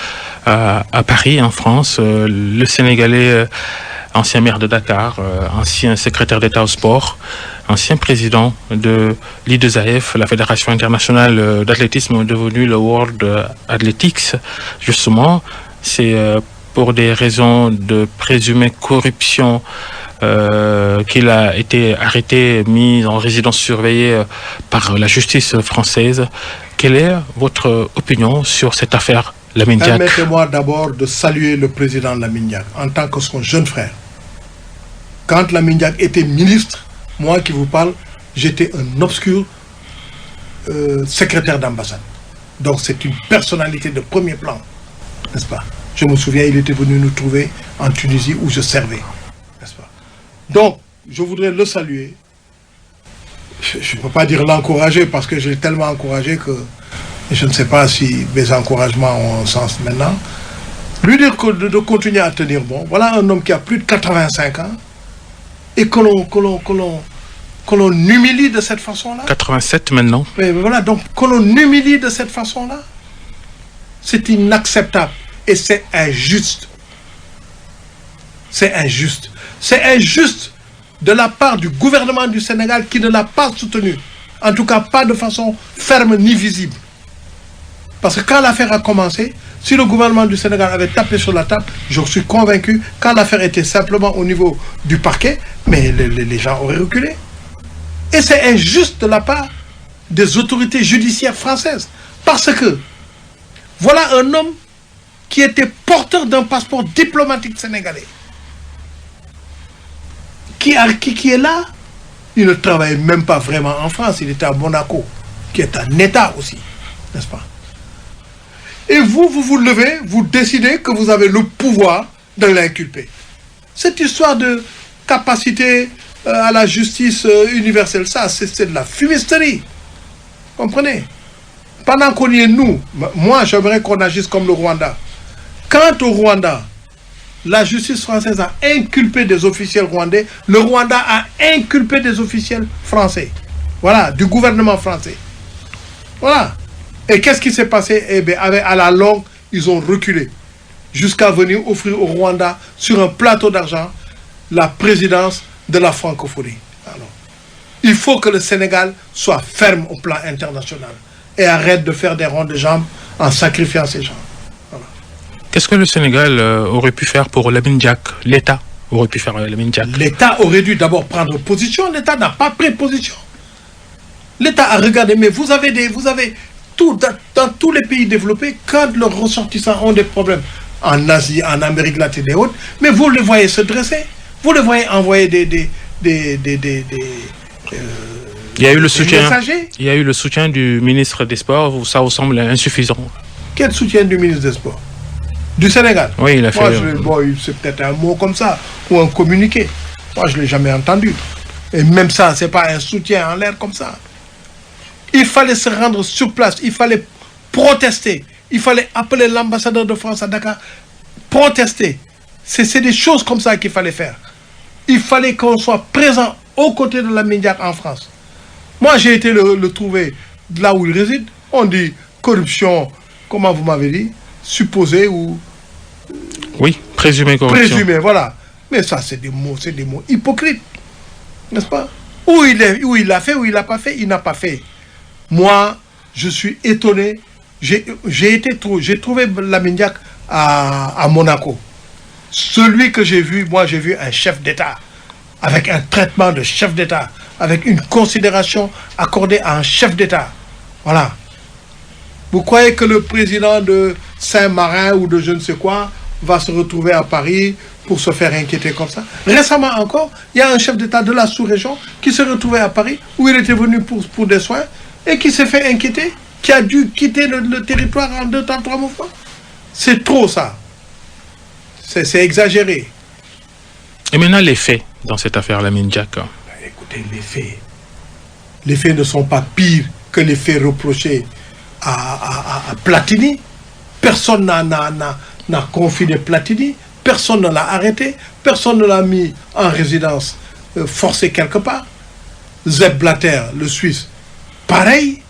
Speaker 1: à Paris, en France. Le Sénégalais, ancien maire de Dakar, ancien secrétaire d'État au sport, ancien président de l'I2AF, la Fédération internationale d'athlétisme devenue le World Athletics, justement. C'est pour des raisons de présumée corruption qu'il a été arrêté, mis en résidence surveillée par la justice française. Quelle est votre opinion sur cette affaire Lamine Diack?
Speaker 2: Permettez-moi d'abord de saluer le président Lamine Diack en tant que son jeune frère. Quand Lamine Diack était ministre, moi qui vous parle, j'étais un obscur secrétaire d'ambassade. Donc c'est une personnalité de premier plan, n'est-ce pas? Je me souviens, il était venu nous trouver en Tunisie où je servais, n'est-ce pas? Donc, je voudrais le saluer. Je ne peux pas dire l'encourager parce que je l'ai tellement encouragé que je ne sais pas si mes encouragements ont un sens maintenant. Lui dire de continuer à tenir bon. Voilà un homme qui a plus de 85 ans et que l'on humilie de cette façon-là.
Speaker 1: 87 maintenant.
Speaker 2: Mais voilà, donc que l'on humilie de cette façon-là, c'est inacceptable et c'est injuste. C'est injuste. C'est injuste de la part du gouvernement du Sénégal qui ne l'a pas soutenu. En tout cas, pas de façon ferme ni visible. Parce que quand l'affaire a commencé, si le gouvernement du Sénégal avait tapé sur la table, je suis convaincu, quand l'affaire était simplement au niveau du parquet, mais les gens auraient reculé. Et c'est injuste de la part des autorités judiciaires françaises. Parce que voilà un homme qui était porteur d'un passeport diplomatique sénégalais. Qui est là, il ne travaille même pas vraiment en France, il était à Monaco, qui est un État aussi, n'est-ce pas? Et vous levez, vous décidez que vous avez le pouvoir de l'inculper. Cette histoire de capacité à la justice universelle, ça, c'est de la fumisterie. Comprenez? Pendant qu'on y est, nous, moi, j'aimerais qu'on agisse comme le Rwanda. Quant au Rwanda, la justice française a inculpé des officiels rwandais. Le Rwanda a inculpé des officiels français. Voilà, du gouvernement français. Voilà. Et qu'est-ce qui s'est passé? Eh bien, à la longue, ils ont reculé. Jusqu'à venir offrir au Rwanda, sur un plateau d'argent, la présidence de la francophonie. Alors, Il faut que le Sénégal soit ferme au plan international et arrête de faire des ronds de jambes en sacrifiant ces gens. Voilà.
Speaker 1: Qu'est-ce que le Sénégal aurait pu faire pour Lamine Diack? L'État aurait pu faire Lamine Diack?
Speaker 2: L'État aurait dû d'abord prendre position. L'État n'a pas pris position. L'État a regardé, mais vous avez tout dans tous les pays développés, quand leurs ressortissants ont des problèmes, en Asie, en Amérique latine et autres, mais vous les voyez se dresser, vous les voyez envoyer
Speaker 1: il y a eu le soutien.
Speaker 2: messagers.
Speaker 1: Il y a eu le soutien du ministre des Sports. Ça vous semble insuffisant?
Speaker 2: Quel soutien du ministre des Sports? Du Sénégal?
Speaker 1: Oui, il a fait.
Speaker 2: C'est peut-être un mot comme ça, ou un communiqué. Moi, je ne l'ai jamais entendu. Et même ça, ce n'est pas un soutien en l'air comme ça. Il fallait se rendre sur place, il fallait protester, il fallait appeler l'ambassadeur de France à Dakar, protester. C'est des choses comme ça qu'il fallait faire. Il fallait qu'on soit présent aux côtés de Lamine Diack en France. Moi, j'ai été le trouver là où il réside. On dit corruption, comment vous m'avez dit, supposée ou...
Speaker 1: Oui, présumé corruption.
Speaker 2: Présumé, voilà. Mais ça, c'est des mots hypocrites. N'est-ce pas? Où il l'a fait, où il l'a pas fait, il n'a pas fait. Moi, je suis étonné. J'ai trouvé Lamine Diack à Monaco. Celui que j'ai vu, moi j'ai vu un chef d'État, avec un traitement de chef d'État, avec une considération accordée à un chef d'État. Voilà. Vous croyez que le président de Saint-Marin ou de je ne sais quoi va se retrouver à Paris pour se faire inquiéter comme ça? Récemment encore, il y a un chef d'État de la sous-région qui s'est retrouvé à Paris, où il était venu pour des soins, et qui s'est fait inquiéter, qui a dû quitter le territoire en 2 temps, 3 mouvements. C'est trop ça. C'est exagéré.
Speaker 1: Et maintenant, les faits dans cette affaire Lamine Diack.
Speaker 2: Écoutez, les faits ne sont pas pires que les faits reprochés à Platini. Personne n'a confiné Platini. Personne ne l'a arrêté. Personne ne l'a mis en résidence forcée quelque part. Sepp Blatter, le Suisse, pareil.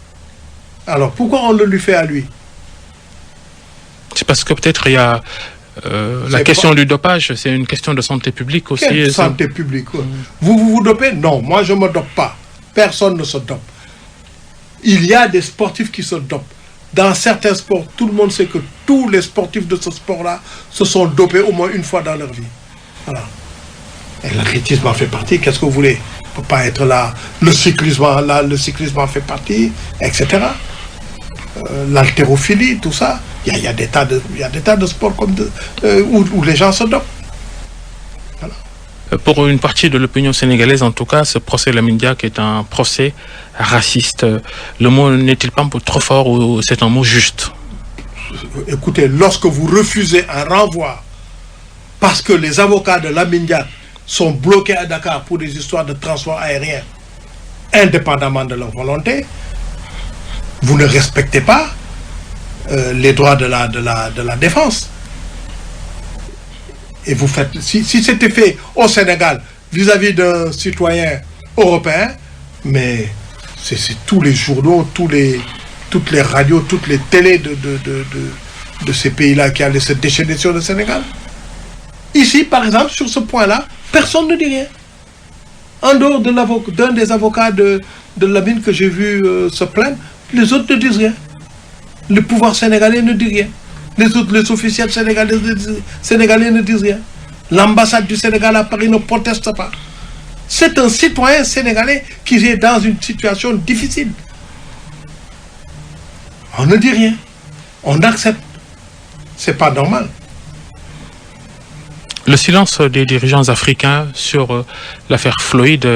Speaker 2: Alors pourquoi on le lui fait à lui?
Speaker 1: C'est parce que peut-être il y a la question du dopage, c'est une question de santé publique aussi.
Speaker 2: Quelle santé publique? Vous dopez? Non, moi je ne me dope pas. Personne ne se dope. Il y a des sportifs qui se dopent. Dans certains sports, tout le monde sait que tous les sportifs de ce sport-là se sont dopés au moins une fois dans leur vie. Voilà. Et l'athlétisme en fait partie. Qu'est-ce que vous voulez? Il ne peut pas être là. Le cyclisme en fait partie, etc. L'haltérophilie, tout ça. Il y a des tas de sports comme où les gens se dopent. Voilà.
Speaker 1: Pour une partie de l'opinion sénégalaise, en tout cas, ce procès Lamine Diack est un procès raciste. Le mot n'est-il pas un peu trop fort ou c'est un mot juste?
Speaker 2: Écoutez, lorsque vous refusez un renvoi parce que les avocats de Lamine Diack sont bloqués à Dakar pour des histoires de transport aérien, indépendamment de leur volonté, vous ne respectez pas les droits de la défense. Et vous faites, si c'était fait au Sénégal vis-à-vis d'un citoyen européen, mais c'est tous les journaux, toutes les radios, toutes les télés de ces pays-là qui allaient se déchaîner sur le Sénégal. Ici, par exemple, sur ce point-là, personne ne dit rien. En dehors d'un des avocats de Lamine que j'ai vu se plaindre, les autres ne disent rien. Le pouvoir sénégalais ne dit rien. Les officiels sénégalais ne disent rien. L'ambassade du Sénégal à Paris ne proteste pas. C'est un citoyen sénégalais qui est dans une situation difficile. On ne dit rien. On accepte. C'est pas normal.
Speaker 1: Le silence des dirigeants africains sur l'affaire Floyd,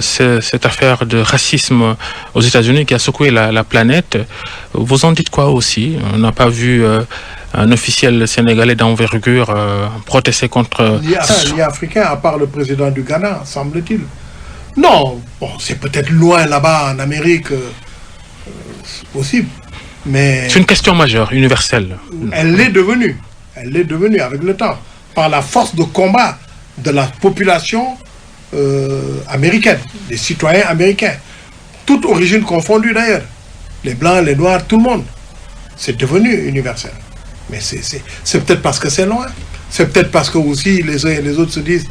Speaker 1: cette affaire de racisme aux États-Unis qui a secoué la planète, vous en dites quoi aussi? On n'a pas vu un officiel sénégalais d'envergure protester contre...
Speaker 2: Ni africain, à part le président du Ghana, semble-t-il. Non, bon, c'est peut-être loin là-bas en Amérique, possible, mais...
Speaker 1: C'est une question majeure, universelle.
Speaker 2: Elle l'est devenue avec le temps, par la force de combat de la population américaine, des citoyens américains, toute origine confondue d'ailleurs, les blancs, les noirs, tout le monde. C'est devenu universel. Mais c'est peut-être parce que c'est loin. C'est peut-être parce que aussi les uns et les autres se disent,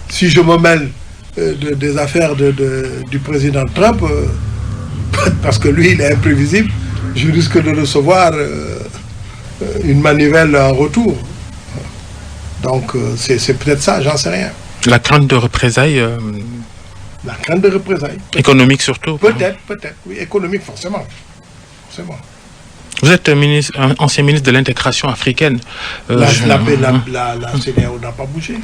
Speaker 2: si je me mêle des affaires du président Trump, parce que lui, il est imprévisible, je risque de recevoir une manivelle en retour. Donc, c'est peut-être ça, j'en sais rien.
Speaker 1: La crainte de représailles
Speaker 2: La crainte de représailles.
Speaker 1: économique surtout.
Speaker 2: Peut-être, oui, économique, forcément.
Speaker 1: Vous êtes ancien ministre de l'intégration africaine.
Speaker 2: La CEDEAO n'a pas bougé.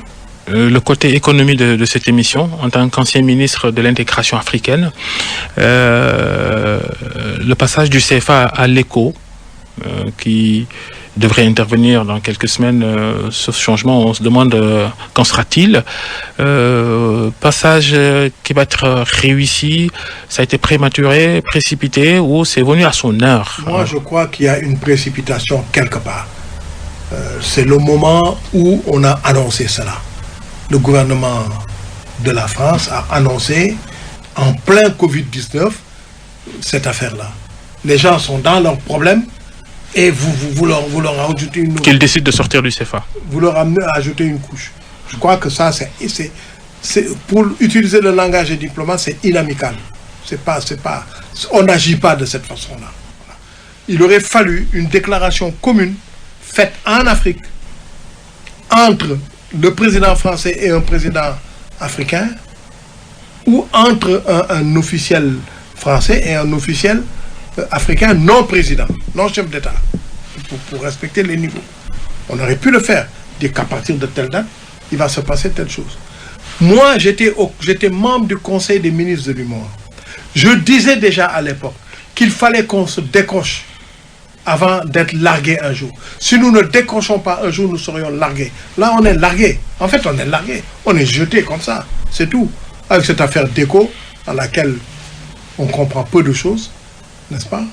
Speaker 1: Le côté économie de cette émission, en tant qu'ancien ministre de l'intégration africaine, le passage du CFA à l'ECO, qui devrait intervenir dans quelques semaines, ce changement, on se demande qu'en sera-t-il. Passage qui va être réussi, ça a été prématuré, précipité, ou c'est venu à son heure?
Speaker 2: Moi, je crois qu'il y a une précipitation quelque part. C'est le moment où on a annoncé cela. Le gouvernement de la France a annoncé en plein Covid-19 cette affaire-là. Les gens sont dans leurs problèmes et vous leur ajoutez une...
Speaker 1: Qu'ils décident de sortir du CFA.
Speaker 2: Vous leur amenez à ajouter une couche. Je crois que ça, pour utiliser le langage des diplomates, c'est inamical. On n'agit pas de cette façon-là. Il aurait fallu une déclaration commune faite en Afrique entre le président français et un président africain, ou entre un officiel français et un officiel africain non président, non chef d'État, pour respecter les niveaux. On aurait pu le faire, dire qu'à partir de telle date, il va se passer telle chose. Moi, j'étais membre du Conseil des ministres de l'UMOA. Je disais déjà à l'époque qu'il fallait qu'on se décroche avant d'être largué un jour. Si nous ne décrochons pas un jour, nous serions largués. Là, on est largué. En fait, on est largué. On est jeté comme ça. C'est tout. Avec cette affaire d'éco, dans laquelle on comprend peu de choses, n'est-ce pas?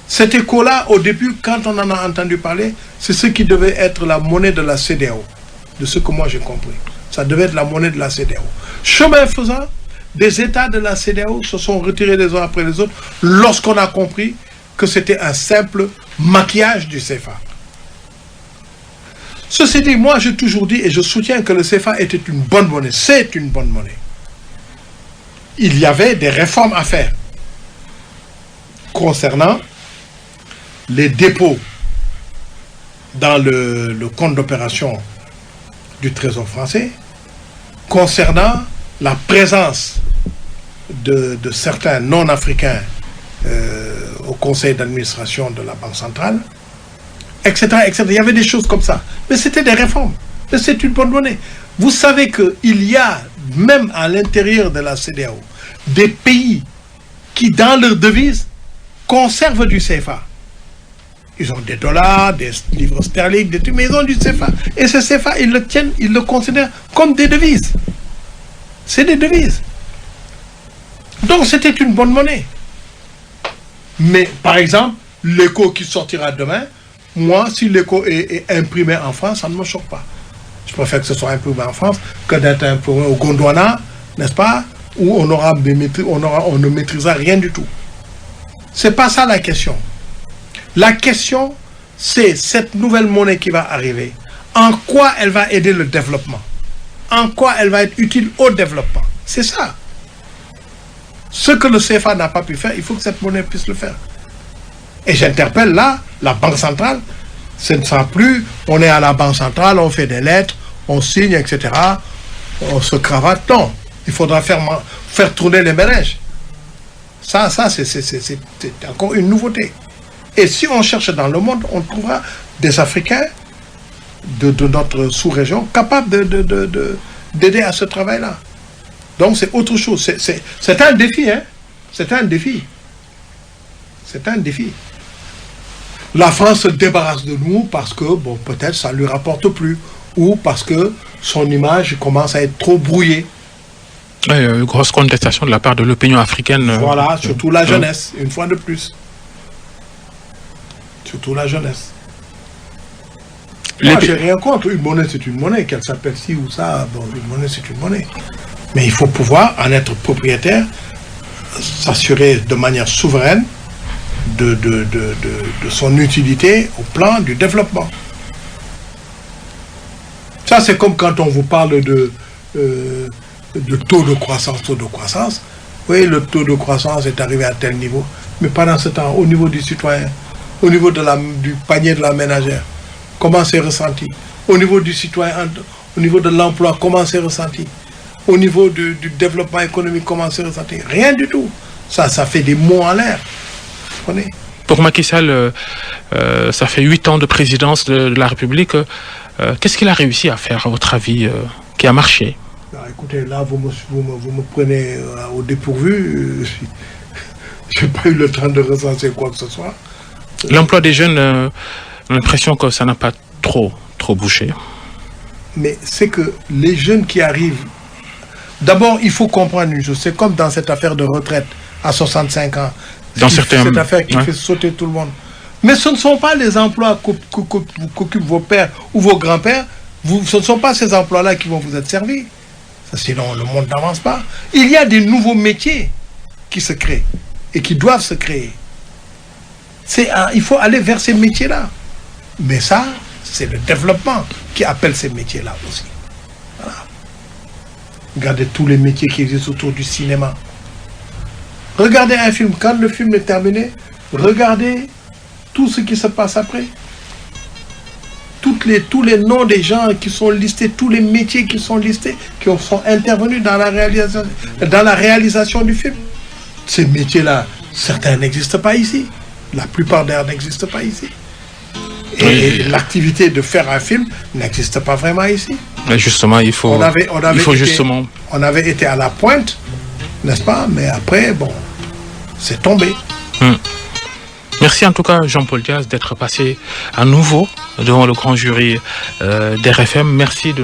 Speaker 2: Cet éco-là, au début, quand on en a entendu parler, c'est ce qui devait être la monnaie de la CEDEAO. De ce que moi j'ai compris. Ça devait être la monnaie de la CEDEAO. Chemin faisant, des États de la CEDEAO se sont retirés les uns après les autres lorsqu'on a compris que c'était un simple maquillage du CFA. Ceci dit, moi j'ai toujours dit et je soutiens que le CFA était une bonne monnaie. C'est une bonne monnaie. Il y avait des réformes à faire concernant les dépôts dans le compte d'opération du Trésor français, concernant la présence de certains non-africains au conseil d'administration de la Banque centrale, etc., etc. Il y avait des choses comme ça. Mais c'était des réformes. Mais c'est une bonne monnaie. Vous savez qu'il y a, même à l'intérieur de la CEDEAO, des pays qui, dans leur devise, conservent du CFA. Ils ont des dollars, des livres sterling, des trucs, mais ils ont du CFA. Et ce CFA, ils le tiennent, ils le considèrent comme des devises. C'est des devises. Donc c'était une bonne monnaie. Mais par exemple, l'éco qui sortira demain, moi, si l'éco est imprimé en France, ça ne me choque pas. Je préfère que ce soit imprimé en France que d'être imprimé au Gondwana, n'est-ce pas, où on ne maîtrisera rien du tout. C'est pas ça la question. La question, c'est cette nouvelle monnaie qui va arriver. En quoi elle va aider le développement? En quoi elle va être utile au développement? C'est ça. Ce que le CFA n'a pas pu faire, il faut que cette monnaie puisse le faire. Et j'interpelle là la Banque centrale. Ce ne sera plus, on est à la Banque centrale, on fait des lettres, on signe, etc. On se cravate. Non, il faudra faire tourner les ménages. Ça c'est encore une nouveauté. Et si on cherche dans le monde, on trouvera des Africains de notre sous-région capables d'aider à ce travail-là. Donc c'est autre chose. C'est un défi, hein. C'est un défi. C'est un défi. La France se débarrasse de nous parce que, bon, peut-être ça ne lui rapporte plus, ou parce que son image commence à être trop brouillée.
Speaker 1: Oui, une grosse contestation de la part de l'opinion africaine.
Speaker 2: Voilà, surtout la jeunesse, une fois de plus. Surtout la jeunesse. Moi, j'ai rien contre. Une monnaie, c'est une monnaie. Qu'elle s'appelle ci ou ça, bon, une monnaie, c'est une monnaie. Mais il faut pouvoir en être propriétaire, s'assurer de manière souveraine de son utilité au plan du développement. Ça, c'est comme quand on vous parle de taux de croissance. Oui, le taux de croissance est arrivé à tel niveau. Mais pendant ce temps, au niveau du citoyen, au niveau du panier de la ménagère, comment c'est ressenti? Au niveau du citoyen, au niveau de l'emploi, comment c'est ressenti? Au niveau du développement économique, comment c'est ressenti? Rien du tout. Ça fait des mots en l'air. Vous comprenez?
Speaker 1: Pour Macky Sall, ça fait 8 ans de présidence de la République. Qu'est-ce qu'il a réussi à faire, à votre avis, qui a marché?
Speaker 2: Alors, écoutez, là, vous me prenez au dépourvu. Je n'ai pas eu le temps de recenser quoi que ce soit.
Speaker 1: L'emploi des jeunes, j'ai l'impression que ça n'a pas trop bougé.
Speaker 2: Mais c'est que les jeunes qui arrivent... D'abord, il faut comprendre une chose. C'est comme dans cette affaire de retraite à 65 ans. Cette affaire qui fait sauter tout le monde. Mais ce ne sont pas les emplois qu'occupent vos pères ou vos grands-pères. Ce ne sont pas ces emplois-là qui vont vous être servis. Sinon, le monde n'avance pas. Il y a des nouveaux métiers qui se créent et qui doivent se créer. Il faut aller vers ces métiers-là. Mais ça, c'est le développement qui appelle ces métiers-là aussi. Voilà. Regardez tous les métiers qui existent autour du cinéma. Regardez un film. Quand le film est terminé, regardez tout ce qui se passe après. Tous les noms des gens qui sont listés, tous les métiers qui sont listés, qui sont intervenus dans la réalisation du film. Ces métiers-là, certains n'existent pas ici. La plupart d'ailleurs n'existent pas ici. Et l'activité de faire un film n'existe pas vraiment ici.
Speaker 1: Mais justement, on
Speaker 2: avait été à la pointe, n'est-ce pas? Mais après, bon, c'est tombé.
Speaker 1: Merci en tout cas, Jean-Paul Diaz, d'être passé à nouveau devant le grand jury d'RFM. Merci de